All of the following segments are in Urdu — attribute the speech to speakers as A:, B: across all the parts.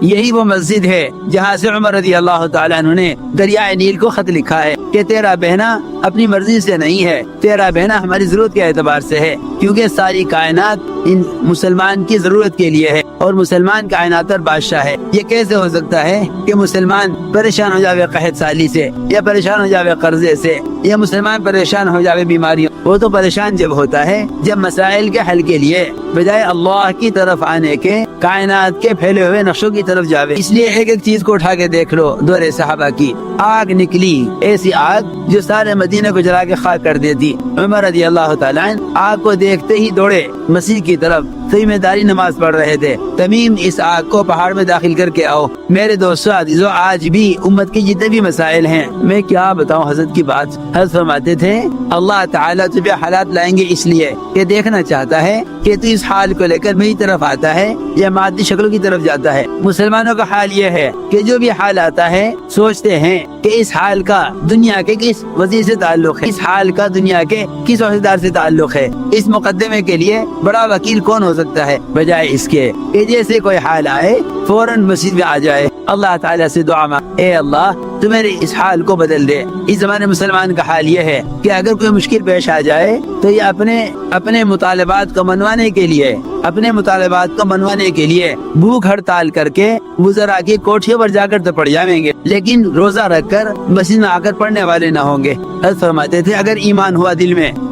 A: یہی وہ مسجد ہے جہاں سے عمر رضی اللہ تعالیٰ عنہ نے دریائے نیل کو خط لکھا ہے کہ تیرا بہنا اپنی مرضی سے نہیں ہے، تیرا بہنا ہماری ضرورت کے اعتبار سے ہے، کیونکہ ساری کائنات ان مسلمان کی ضرورت کے لیے ہے اور مسلمان کائنات پر بادشاہ ہے۔ یہ کیسے ہو سکتا ہے کہ مسلمان پریشان ہو جاوے قحط سالی سے، یا پریشان ہو جاوے قرضے سے، یا مسلمان پریشان ہو جاوے بیماریوں؟ وہ تو پریشان جب ہوتا ہے جب مسائل کے حل کے لیے بجائے اللہ کی طرف آنے کے کائنات کے پھیلے ہوئے نقشوں کی طرف جاوے۔ اس لیے ایک ایک چیز کو اٹھا کے دیکھ لو، دور صحابہ کی آگ نکلی، ایسی آگ جو سارے مدینے کو جلا کے خاک کر دیتی۔ عمر رضی اللہ تعالیٰ عنہ آگ کو دیکھتے ہی دوڑے مسجد کی طرف، ذمہ داری نماز پڑھ رہے تھے۔ تمیم اس آگ کو پہاڑ میں داخل کر کے آؤ۔ میرے دوستو عزیزو، آج بھی امت کے جتنے بھی مسائل ہیں، میں کیا بتاؤں حضرت کی بات۔ حضرت فرماتے تھے اللہ تعالیٰ تجھے حالات لائیں گے اس لیے کہ دیکھنا چاہتا ہے کہ تو اس حال کو لے کر میری طرف آتا ہے یا مادی شکلوں کی طرف جاتا ہے۔ مسلمانوں کا حال یہ ہے کہ جو بھی حال آتا ہے سوچتے ہیں کہ اس حال کا دنیا کے کس وزیر سے تعلق ہے، اس حال کا دنیا کے کس عہدیدار سے تعلق ہے، اس مقدمے کے لیے بڑا وکیل کون ہو سکتا ہے، بجائے اس کے کہ جیسے کوئی حال آئے فوراً مسجد میں آ جائے، اللہ تعالیٰ سے دعا مانگ، اے اللہ تو میرے اس حال کو بدل دے۔ اس زمانے مسلمان کا حال یہ ہے کہ اگر کوئی مشکل پیش آ جائے تو یہ اپنے مطالبات کو منوانے کے لیے بھوک ہڑتال کر کے وزراء کی کوٹھیوں پر جا کر تو پڑھ جائیں گے، لیکن روزہ رکھ کر مسجد میں آ کر پڑھنے والے نہ ہوں گے۔ حضرت فرماتے تھے اگر ایمان ہوا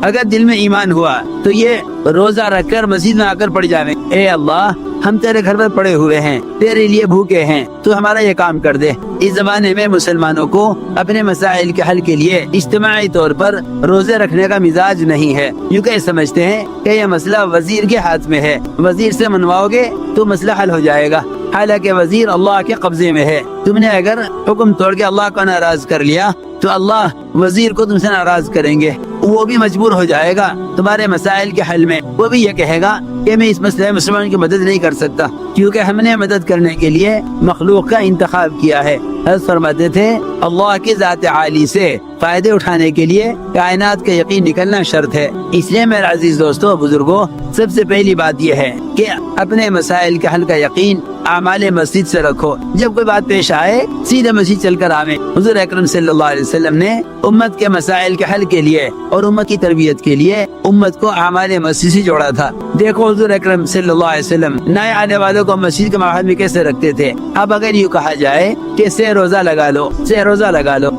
A: اگر دل میں ایمان ہوا تو یہ روزہ رکھ کر مسجد میں آ کر پڑھ جائیں، اے اللہ ہم تیرے گھر پر پڑے ہوئے ہیں، تیرے لیے بھوکے ہیں، تو ہمارا یہ کام کر دے۔ اس زمانے میں مسلمانوں کو اپنے مسائل کے حل کے لیے اجتماعی طور پر روزے رکھنے کا مزاج نہیں ہے، یوں کہ سمجھتے ہیں کہ یہ مسئلہ وزیر کے ہاتھ میں ہے، وزیر سے منواؤ گے تو مسئلہ حل ہو جائے گا، حالانکہ وزیر اللہ کے قبضے میں ہے۔ تم نے اگر حکم توڑ کے اللہ کو ناراض کر لیا تو اللہ وزیر کو تم سے ناراض کریں گے، وہ بھی مجبور ہو جائے گا تمہارے مسائل کے حل میں، وہ بھی یہ کہے گا کہ میں اس مسئلے مسلمان کی مدد نہیں کر سکتا، کیونکہ ہم نے مدد کرنے کے لیے مخلوق کا انتخاب کیا ہے۔ حضرت فرماتے تھے اللہ کی ذات عالی سے فائدے اٹھانے کے لیے کائنات کا یقین نکلنا شرط ہے۔ اس لیے میرے عزیز دوستو بزرگوں، سب سے پہلی بات یہ ہے کہ اپنے مسائل کے حل کا یقین اعمال مسجد سے رکھو۔ جب کوئی بات پیش آئے سیدھے مسجد چل کر آویں۔ حضور اکرم صلی اللہ علیہ وسلم نے امت کے مسائل کے حل کے لیے اور امت کی تربیت کے لیے امت کو اعمال مسجد سے جوڑا تھا۔ دیکھو حضور اکرم صلی اللہ علیہ وسلم نئے آنے والوں کو مسجد کے ماحول میں کیسے رکھتے تھے۔ اب اگر یوں کہا جائے کہ سے روزہ لگا لو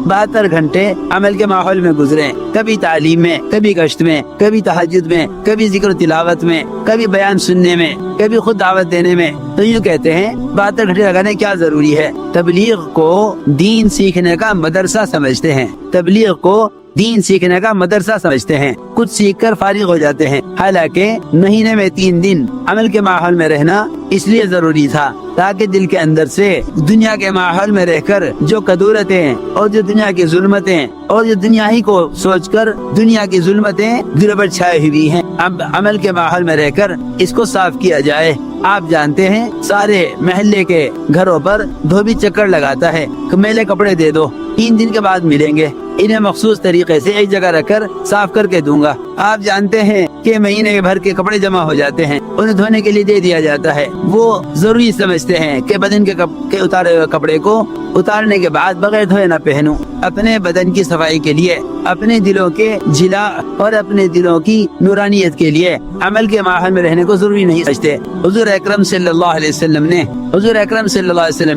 A: 72 گھنٹے عمل کے ماحول میں گزرے، کبھی تعلیم میں، کبھی گشت میں، کبھی تہجد میں، کبھی ذکر و تلاوت میں، کبھی بیان سننے میں، کبھی خود دعوت دینے میں، تو یوں کہتے ہیں 72 گھنٹے لگانے کیا ضروری ہے؟ تبلیغ کو دین سیکھنے کا مدرسہ سمجھتے ہیں، تبلیغ کو دین سیکھنے کا مدرسہ سمجھتے ہیں، کچھ سیکھ کر فارغ ہو جاتے ہیں، حالانکہ مہینے میں 3 دن عمل کے ماحول میں رہنا اس لیے ضروری تھا تاکہ دل کے اندر سے دنیا کے ماحول میں رہ کر جو کدورتیں اور جو دنیا کی ظلمتیں اور جو دنیا ہی کو سوچ کر دنیا کی ظلمتیں دل پر چھائے ہوئی ہیں، اب عمل کے ماحول میں رہ کر اس کو صاف کیا جائے۔ آپ جانتے ہیں سارے محلے کے گھروں پر دھوبی چکر لگاتا ہے کہ میلے کپڑے دے دو، 3 دن کے بعد ملیں گے، انہیں مخصوص طریقے سے ایک جگہ رکھ کر صاف کر کے دوں گا۔ آپ جانتے ہیں کہ مہینے بھر کے کپڑے جمع ہو جاتے ہیں، انہیں دھونے کے لیے دے دیا جاتا ہے۔ وہ ضروری سمجھتے ہیں کہ بدن کے اتارے ہوئے کپڑے کو اتارنے کے بعد بغیر دھوئے نہ پہنوں۔ اپنے بدن کی صفائی کے لیے، اپنے دلوں کے جلا اور اپنے دلوں کی نورانیت کے لیے عمل کے ماحول میں رہنے کو ضروری نہیں سمجھتے۔ حضور اکرم صلی اللہ علیہ وسلم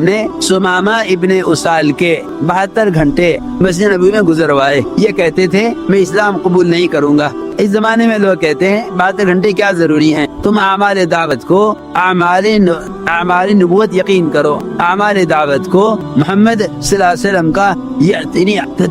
A: نے سمامہ ابن اسال کے 72 گھنٹے مسجد نبوی میں گزروائے۔ یہ کہتے تھے میں اسلام قبول نہیں کروں گا۔ اس زمانے میں لوگ کہتے ہیں 72 گھنٹے کیا ضروری ہیں؟ تم اعمال دعوت کو اعمال نبوت یقین کرو، اعمال دعوت کو محمد صلی اللہ علیہ وسلم کا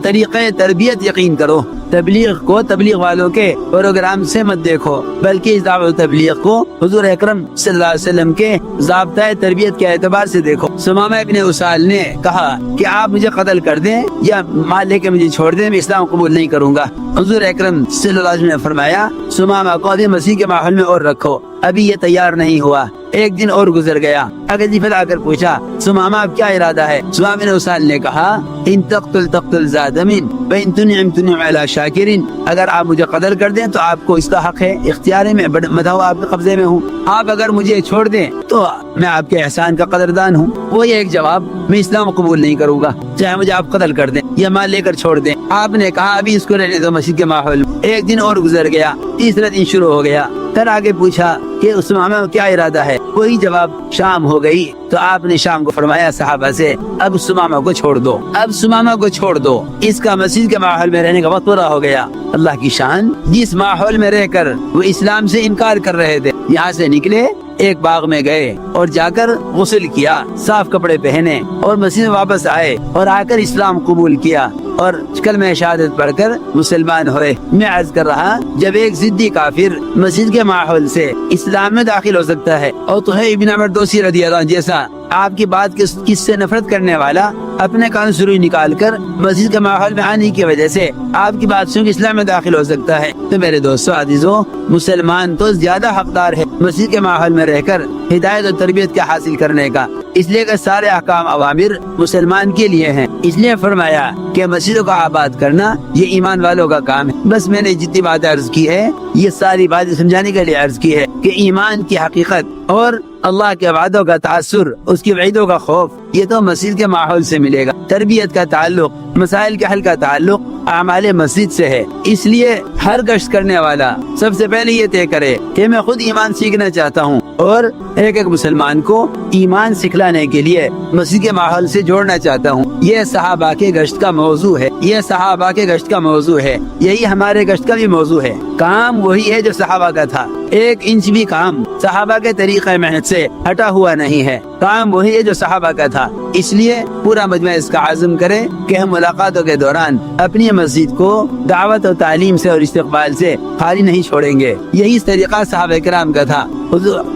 A: طریقہ تربیت یقین کرو۔ تبلیغ کو تبلیغ والوں کے پروگرام سے مت دیکھو، بلکہ اس دعوت تبلیغ کو حضور اکرم صلی اللہ علیہ وسلم کے ضابطۂ تربیت کے اعتبار سے دیکھو۔ سمامہ ابن اسال نے کہا کہ آپ مجھے قتل کر دیں یا مال لے کے مجھے چھوڑ دیں، میں اسلام قبول نہیں کروں گا۔ حضور اکرم صلی اللہ علیہ وسلم نے فرمایا سمامہ کو ابھی مسیح کے ماحول میں اور رکھو، ابھی یہ تیار نہیں ہوا۔ ایک دن اور گزر گیا۔ اگر جی پھر آ کر پوچھا سمامہ اب کیا ارادہ ہے؟ سمامہ بن اسال نے کہا ان تقتل تقتل ذا دم وان تنعم تنعم علی شاکر، اگر آپ مجھے قتل کر دیں تو آپ کو اس کا حق ہے، اختیار میں بتاؤ آپ کے قبضے میں ہوں، آپ اگر مجھے چھوڑ دیں تو میں آپ کے احسان کا قدردان ہوں۔ وہ یہ ایک جواب، میں اسلام قبول نہیں کروں گا چاہے مجھے آپ قتل کر دیں یا مال لے کر چھوڑ دیں۔ آپ نے کہا ابھی اس کو رہنے دو مسجد کے ماحول میں۔ ایک دن اور گزر گیا، تیسرا دن شروع ہو گیا۔ پھر آگے پوچھا کہ اسامہ کا کیا ارادہ ہے؟ وہی جواب، شام ہو گئی تو آپ نے شام کو فرمایا صحابہ سے اب سمامہ کو چھوڑ دو، اب سمامہ کو چھوڑ دو، اس کا مسجد کے ماحول میں رہنے کا وقت پورا ہو گیا۔ اللہ کی شان، جس ماحول میں رہ کر وہ اسلام سے انکار کر رہے تھے، یہاں سے نکلے، ایک باغ میں گئے اور جا کر غسل کیا، صاف کپڑے پہنے اور مسجد میں واپس آئے اور آ کر اسلام قبول کیا اور کلمہ شہادت پڑھ کر مسلمان ہوئے۔ میں عرض کر رہا، جب ایک ضدی کافر مسجد کے ماحول سے اسلام میں داخل ہو سکتا ہے اور تو ہے ابن عمر دوسی رضی اللہ عنہ جیسا آپ کی بات کس سے نفرت کرنے والا اپنے کان سروئی نکال کر مسجد کے ماحول میں آنے کی وجہ سے آپ کی بات سن کے اسلام میں داخل ہو سکتا ہے، تو میرے دوستو عزیزو، مسلمان تو زیادہ حقدار ہے مسجد کے ماحول میں رہ کر ہدایت اور تربیت کا حاصل کرنے کا، اس لیے کہ سارے احکام اوامر مسلمان کے لیے ہیں۔ اس لیے فرمایا کہ مسجدوں کا آباد کرنا یہ ایمان والوں کا کام ہے۔ بس میں نے جتنی باتیں عرض کی ہے یہ ساری باتیں سمجھانے کے لیے عرض کی ہے کہ ایمان کی حقیقت اور اللہ کے وعدوں کا تاثر، اس کی وعیدوں کا خوف، یہ تو مسجد کے ماحول سے ملے گا۔ تربیت کا تعلق، مسائل کے حل کا تعلق اعمال مسجد سے ہے۔ اس لیے ہر گشت کرنے والا سب سے پہلے یہ طے کرے کہ میں خود ایمان سیکھنا چاہتا ہوں اور ایک ایک مسلمان کو ایمان سکھلانے کے لیے مسجد کے ماحول سے جوڑنا چاہتا ہوں۔ یہ صحابہ کے گشت کا موضوع ہے، یہ صحابہ کے گشت کا موضوع ہے، یہی ہمارے گشت کا بھی موضوع ہے۔ کام وہی ہے جو صحابہ کا تھا، ایک انچ بھی کام صحابہ کے طریقہ محنت سے ہٹا ہوا نہیں ہے، کام وہی ہے جو صحابہ کا تھا۔ اس لیے پورا مجمع اس کا عزم کرے کہ ہم ملاقاتوں کے دوران اپنی مسجد کو دعوت و تعلیم سے اور استقبال سے خالی نہیں چھوڑیں گے۔ یہی طریقہ صحابہ کرام کا تھا۔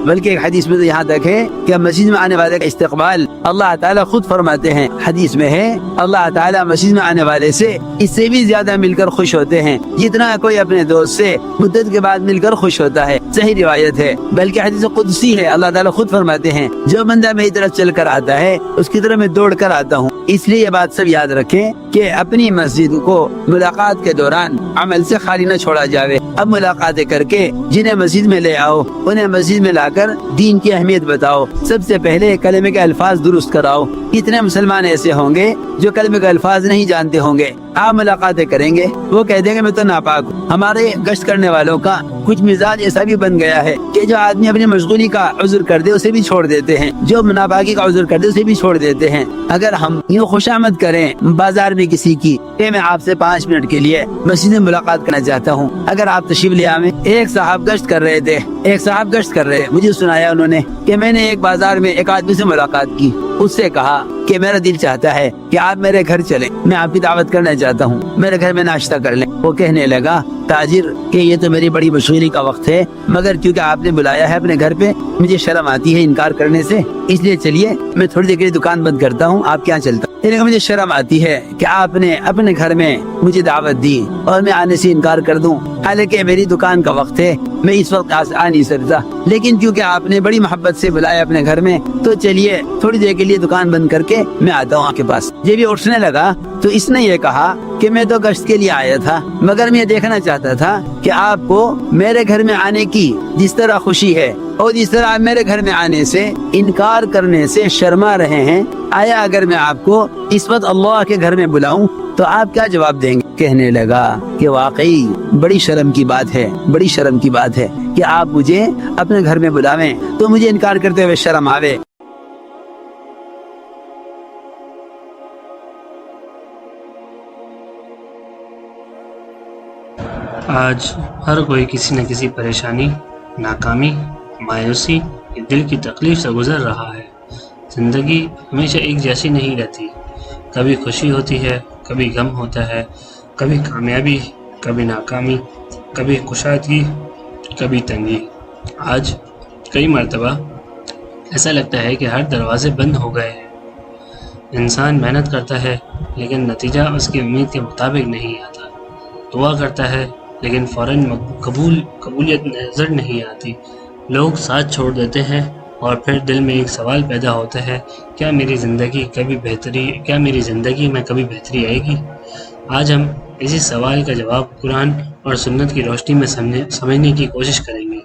A: بلکہ ایک حدیث میں تو یہاں تک ہے کہ مسجد میں آنے والے کا استقبال اللہ تعالیٰ خود فرماتے ہیں، حدیث میں ہے اللہ تعالیٰ مسجد میں آنے والے سے اس سے بھی زیادہ مل کر خوش ہوتے ہیں جتنا کوئی اپنے دوست سے مدت کے بعد مل کر خوش ہوتا ہے۔ صحیح روایت ہے، بلکہ حدیث قدسی ہے، اللہ تعالیٰ خود فرماتے ہیں جو بندہ میری طرف چل کر آتا ہے اس کی طرف میں دوڑ کر آتا ہوں۔ اس لیے یہ بات سب یاد رکھیں کہ اپنی مسجد کو ملاقات کے دوران عمل سے خالی نہ چھوڑا جاوے۔ اب ملاقاتیں کر کے جنہیں مسجد میں لے آؤ، انہیں مسجد میں لا کر دین کی اہمیت بتاؤ۔ سب سے پہلے کلمے کے الفاظ درست کراؤ۔ کتنے مسلمان ایسے ہوں گے جو کلمے کے الفاظ نہیں جانتے ہوں گے، آپ ملاقاتیں کریں گے وہ کہہ دیں گے میں تو ناپاک ہوں۔ ہمارے گشت کرنے والوں کا کچھ مزاج ایسا بھی بن گیا ہے کہ جو آدمی اپنی مشغولی کا عذر کر دے اسے بھی چھوڑ دیتے ہیں، جو ناپاکی کا عذر کر دے اسے بھی چھوڑ دیتے ہیں۔ اگر ہم یوں خوشامد کریں بازار میں کسی کی کہ میں آپ سے 5 منٹ کے لیے مسجد میں ملاقات کرنا چاہتا ہوں، اگر آپ تشریف لے آئیں۔ ایک صاحب گشت کر رہے تھے، مجھے سنایا انہوں نے کہ میں نے ایک بازار میں ایک آدمی سے ملاقات کی، اس سے کہا کہ میرا دل چاہتا ہے کہ آپ میرے گھر چلیں، میں آپ کی دعوت کرنا چاہتا ہوں، میرے گھر میں ناشتہ کر لیں۔ وہ کہنے لگا تاجر کہ یہ تو میری بڑی مشغولی کا وقت ہے، مگر کیونکہ آپ نے بلایا ہے اپنے گھر پہ مجھے شرم آتی ہے انکار کرنے سے، اس لیے چلیے میں تھوڑی دیر کے لیے دکان بند کرتا ہوں، آپ کیا چلتا ہوں۔ مجھے شرم آتی ہے کہ آپ نے اپنے گھر میں مجھے دعوت دی اور میں آنے سے انکار کر دوں، حالانکہ میری دکان کا وقت ہے، میں اس وقت آ نہیں سکتا، لیکن کیونکہ آپ نے بڑی محبت سے بلایا اپنے گھر میں تو چلیے تھوڑی دیر کے لیے دکان بند کر کے میں آتا ہوں آپ کے پاس۔ جب یہ اٹھنے لگا تو اس نے یہ کہا کہ میں تو گشت کے لیے آیا تھا، مگر میں یہ دیکھنا چاہتا تھا کہ آپ کو میرے گھر میں آنے کی جس طرح خوشی ہے اور جس طرح آپ میرے گھر میں آنے سے انکار کرنے سے شرما رہے ہیں، آیا اگر میں آپ کو اس وقت اللہ کے گھر میں بلاؤں تو آپ کیا جواب دیں گے؟ کہنے لگا کہ واقعی بڑی شرم کی بات ہے، بڑی شرم کی بات ہے کہ آپ مجھے اپنے گھر میں بلاویں تو مجھے انکار کرتے ہوئے شرم آوے۔
B: آج ہر کوئی کسی نہ کسی پریشانی، ناکامی، مایوسی یا دل کی تکلیف سے گزر رہا ہے۔ زندگی ہمیشہ ایک جیسی نہیں رہتی، کبھی خوشی ہوتی ہے، کبھی غم ہوتا ہے، کبھی کامیابی، کبھی ناکامی، کبھی کشادگی، کبھی تنگی۔ آج کئی مرتبہ ایسا لگتا ہے کہ ہر دروازے بند ہو گئے ہیں۔ انسان محنت کرتا ہے لیکن نتیجہ اس کی امید کے مطابق نہیں آتا، دعا کرتا ہے لیکن فوراً قبولیت نظر نہیں آتی، لوگ ساتھ چھوڑ دیتے ہیں اور پھر دل میں ایک سوال پیدا ہوتا ہے، کیا میری زندگی میں کبھی بہتری آئے گی؟ آج ہم اسی سوال کا جواب قرآن اور سنت کی روشنی میں سمجھنے کی کوشش کریں گے۔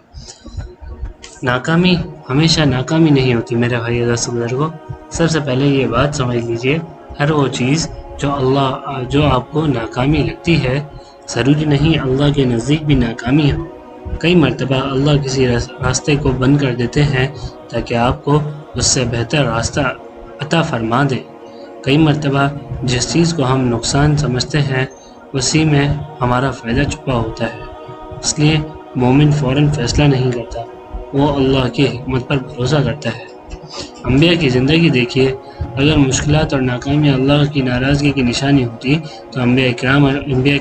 B: ناکامی ہمیشہ ناکامی نہیں ہوتی میرے بھائی اور بزرگوں۔ سب سے پہلے یہ بات سمجھ لیجئے، ہر وہ چیز جو آپ کو ناکامی لگتی ہے، ضروری نہیں اللہ کے نزدیک بھی ناکامی ہو۔ کئی مرتبہ اللہ کسی راستے کو بند کر دیتے ہیں تاکہ آپ کو اس سے بہتر راستہ عطا فرما دے۔ کئی مرتبہ جس چیز کو ہم نقصان سمجھتے ہیں اسی میں ہمارا فائدہ چھپا ہوتا ہے۔ اس لیے مومن فوراً فیصلہ نہیں کرتا، وہ اللہ کی حکمت پر بھروسہ کرتا ہے۔ انبیاء کی زندگی دیکھیے، اگر مشکلات اور ناکامیاں اللہ کی ناراضگی کی نشانی ہوتی تو انبیاء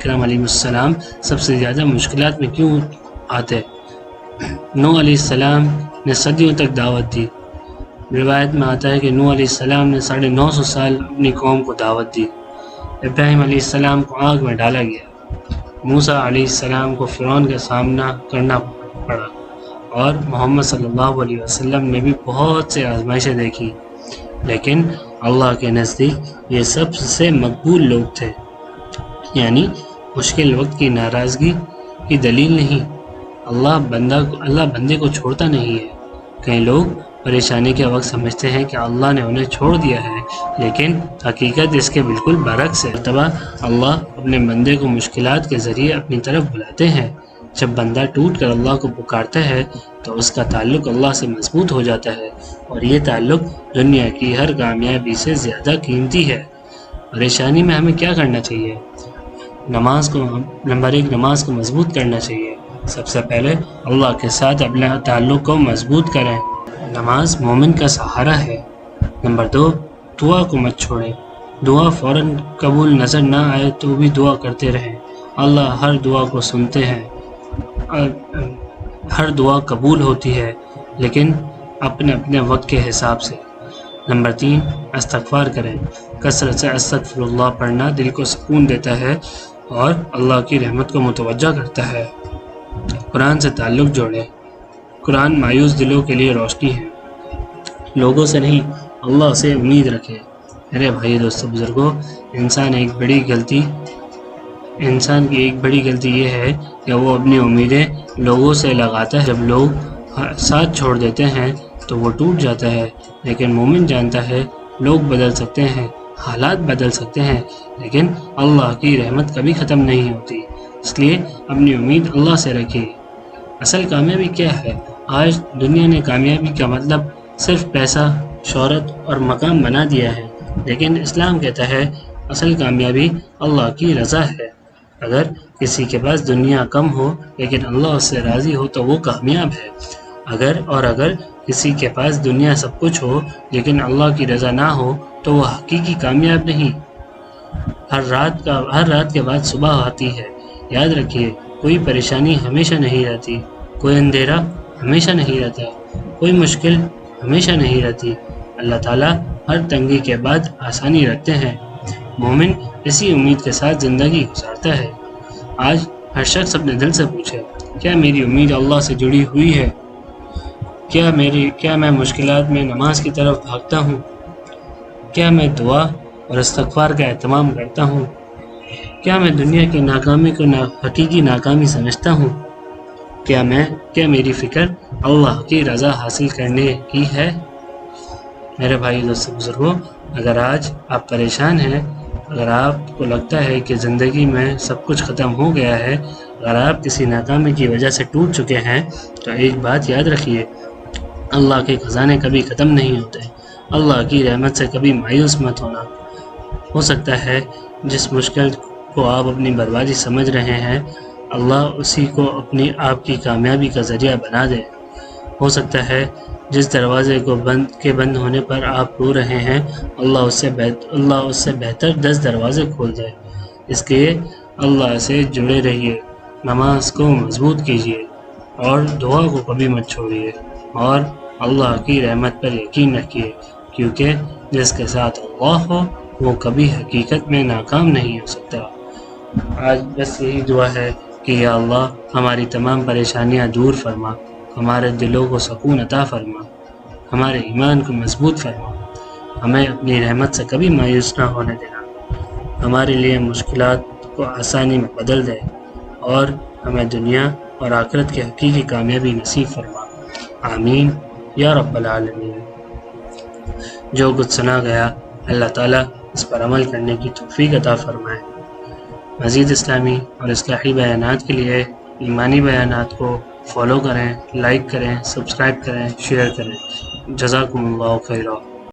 B: کرام علیہ السلام سب سے زیادہ مشکلات میں کیوں آتے؟ نوح علیہ السلام نے صدیوں تک دعوت دی۔ روایت میں آتا ہے کہ نوح علیہ السلام نے 950 سال اپنی قوم کو دعوت دی۔ ابراہیم علیہ السلام کو آگ میں ڈالا گیا۔ موسیٰ علیہ السلام کو فرعون کا سامنا کرنا پڑا، اور محمد صلی اللہ علیہ وسلم نے بھی بہت سے آزمائشیں دیکھی، لیکن اللہ کے نزدیک یہ سب سے مقبول لوگ تھے۔ یعنی مشکل وقت کی ناراضگی کی دلیل نہیں، اللہ بندے کو چھوڑتا نہیں ہے۔ کئی لوگ پریشانی کے وقت سمجھتے ہیں کہ اللہ نے انہیں چھوڑ دیا ہے، لیکن حقیقت اس کے بالکل برعکس ہے۔ مرتبہ اللہ اپنے بندے کو مشکلات کے ذریعے اپنی طرف بلاتے ہیں۔ جب بندہ ٹوٹ کر اللہ کو پکارتا ہے تو اس کا تعلق اللہ سے مضبوط ہو جاتا ہے، اور یہ تعلق دنیا کی ہر کامیابی سے زیادہ قیمتی ہے۔ پریشانی میں ہمیں کیا کرنا چاہیے؟ نمبر 1، نماز کو مضبوط کرنا چاہیے۔ سب سے پہلے اللہ کے ساتھ اپنے تعلق کو مضبوط کریں، نماز مومن کا سہارا ہے۔ نمبر 2، دعا کو مت چھوڑیں۔ دعا فوراً قبول نظر نہ آئے تو بھی دعا کرتے رہیں، اللہ ہر دعا کو سنتے ہیں۔ ہر دعا قبول ہوتی ہے، لیکن اپنے وقت کے حساب سے۔ نمبر 3، استغفار کریں۔ کثرت سے استغفر اللہ پڑھنا دل کو سکون دیتا ہے اور اللہ کی رحمت کو متوجہ کرتا ہے۔ قرآن سے تعلق جوڑیں۔ قرآن مایوس دلوں کے لیے روشنی ہے، لوگوں سے نہیں اللہ سے امید رکھیں۔ میرے بھائی دوستو بزرگوں، انسان کی ایک بڑی غلطی یہ ہے کہ وہ اپنی امیدیں لوگوں سے لگاتا ہے۔ جب لوگ ساتھ چھوڑ دیتے ہیں تو وہ ٹوٹ جاتا ہے، لیکن مومن جانتا ہے لوگ بدل سکتے ہیں، حالات بدل سکتے ہیں، لیکن اللہ کی رحمت کبھی ختم نہیں ہوتی۔ اس لیے اپنی امید اللہ سے رکھیے۔ اصل کامیابی کیا ہے؟ آج دنیا نے کامیابی کا مطلب صرف پیسہ، شہرت اور مقام بنا دیا ہے، لیکن اسلام کہتا ہے اصل کامیابی اللہ کی رضا ہے۔ اگر کسی کے پاس دنیا کم ہو لیکن اللہ اس سے راضی ہو تو وہ کامیاب ہے۔ اگر کسی کے پاس دنیا سب کچھ ہو لیکن اللہ کی رضا نہ ہو تو وہ حقیقی کامیاب نہیں۔ ہر رات کے بعد صبح آتی ہے۔ یاد رکھیے، کوئی پریشانی ہمیشہ نہیں رہتی، کوئی اندھیرا ہمیشہ نہیں رہتا، کوئی مشکل ہمیشہ نہیں رہتی۔ اللہ تعالیٰ ہر تنگی کے بعد آسانی رکھتے ہیں۔ مومن اسی امید کے ساتھ زندگی گزارتا ہے۔ آج ہر شخص اپنے دل سے پوچھے، کیا میری امید اللہ سے جڑی ہوئی ہے؟ کیا میں مشکلات میں نماز کی طرف بھاگتا ہوں؟ کیا میں دعا اور استغفار کا اہتمام کرتا ہوں؟ کیا میں دنیا کی ناکامی کو حقیقی ناکامی سمجھتا ہوں؟ کیا میری فکر اللہ کی رضا حاصل کرنے کی ہے؟ میرے بھائی دوستو بزرگوں، اگر آج آپ پریشان ہیں، اگر آپ کو لگتا ہے کہ زندگی میں سب کچھ ختم ہو گیا ہے، اگر آپ کسی ناکامی کی وجہ سے ٹوٹ چکے ہیں، تو ایک بات یاد رکھیے، اللہ کے خزانے کبھی ختم نہیں ہوتے۔ اللہ کی رحمت سے کبھی مایوس مت ہونا۔ ہو سکتا ہے جس مشکل کو آپ اپنی بربادی سمجھ رہے ہیں، اللہ اسی کو آپ کی کامیابی کا ذریعہ بنا دے۔ ہو سکتا ہے جس دروازے کو بند ہونے پر آپ رو رہے ہیں، اللہ اس سے بہتر 10 دروازے کھول دے۔ اس لیے اللہ سے جڑے رہیے، نماز کو مضبوط کیجیے اور دعا کو کبھی مت چھوڑیے، اور اللہ کی رحمت پر یقین رکھیے، کیونکہ جس کے ساتھ اللہ ہو وہ کبھی حقیقت میں ناکام نہیں ہو سکتا۔ آج بس یہی دعا ہے کہ یا اللہ ہماری تمام پریشانیاں دور فرما، ہمارے دلوں کو سکون عطا فرما، ہمارے ایمان کو مضبوط فرما، ہمیں اپنی رحمت سے کبھی مایوس نہ ہونے دینا، ہمارے لیے مشکلات کو آسانی میں بدل دے اور ہمیں دنیا اور آخرت کی حقیقی کامیابی نصیب فرما، آمین یا رب العالمین۔ جو کچھ سنا گیا اللہ تعالیٰ اس پر عمل کرنے کی توفیق عطا فرمائے۔ مزید اسلامی اور اصلاحی بیانات کے لیے ایمانی بیانات کو فالو کریں، لائک کریں، سبسکرائب کریں، شیئر کریں۔ جزاکم اللہ خیرا۔